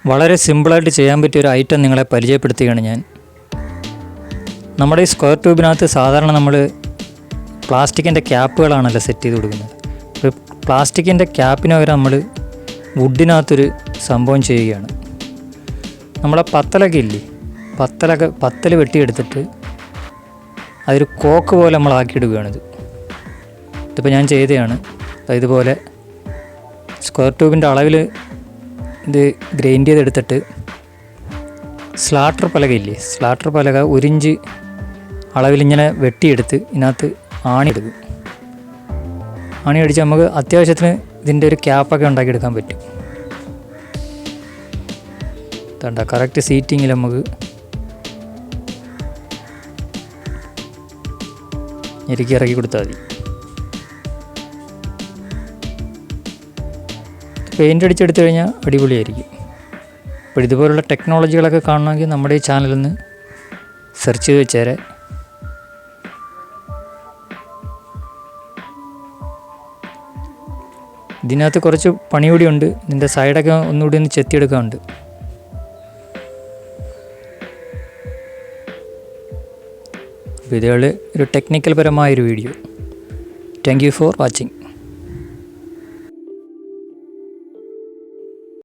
വളരെ സിമ്പിളായിട്ട് ചെയ്യാൻ പറ്റിയൊരു ഐറ്റം നിങ്ങളെ പരിചയപ്പെടുത്തുകയാണ് ഞാൻ. നമ്മുടെ ഈ സ്ക്വയർ ട്യൂബിനകത്ത് സാധാരണ നമ്മൾ പ്ലാസ്റ്റിക്കിൻ്റെ ക്യാപ്പുകളാണല്ലോ സെറ്റ് ചെയ്ത് കൊടുക്കുന്നത്. ഒരു പ്ലാസ്റ്റിക്കിൻ്റെ ക്യാപ്പിന് പകരം നമ്മൾ വുഡിനകത്തൊരു സംഭവം ചെയ്യുകയാണ്. നമ്മളെ പത്തലൊക്കെ ഇല്ലേ, പത്തൽ വെട്ടിയെടുത്തിട്ട് അതൊരു കോക്ക് പോലെ നമ്മളാക്കിയിടുകയാണിത്. ഇതിപ്പോൾ ഞാൻ ചെയ്തതാണ്. ഇതുപോലെ സ്ക്വയർ ട്യൂബിൻ്റെ അളവിൽ ഇത് ഗ്രൈൻഡ് ചെയ്തെടുത്തിട്ട് സ്ലാട്ടർ പലക 1 ഇഞ്ച് അളവിലിങ്ങനെ വെട്ടിയെടുത്ത് ഇതിനകത്ത് ആണിയെടുക്കും. ആണി അടിച്ച് നമുക്ക് അത്യാവശ്യത്തിന് ഇതിൻ്റെ ഒരു ക്യാപ്പൊക്കെ ഉണ്ടാക്കിയെടുക്കാൻ പറ്റും. ഇതണ്ട കറക്റ്റ് സീറ്റിങ്ങിൽ നമുക്ക് ഞെരുക്കി ഇറക്കി കൊടുത്താൽ മതി. പെയിൻ്റ് അടിച്ചെടുത്ത് കഴിഞ്ഞാൽ അടിപൊളിയായിരിക്കും. അപ്പോൾ ഇതുപോലുള്ള ടെക്നോളജികളൊക്കെ കാണണമെങ്കിൽ നമ്മുടെ ഈ ചാനലൊന്ന് സെർച്ച് ചെയ്ത് വെച്ചേരെ. ഇതിനകത്ത് കുറച്ച് പണി കൂടിയുണ്ട്. ഇതിൻ്റെ സൈഡൊക്കെ ഒന്നുകൂടി ഒന്ന് ചെത്തിയെടുക്കാനുണ്ട്. അപ്പോൾ ഇതുപോലെ ഒരു ടെക്നിക്കൽ പരമായൊരു video. Thank you for watching.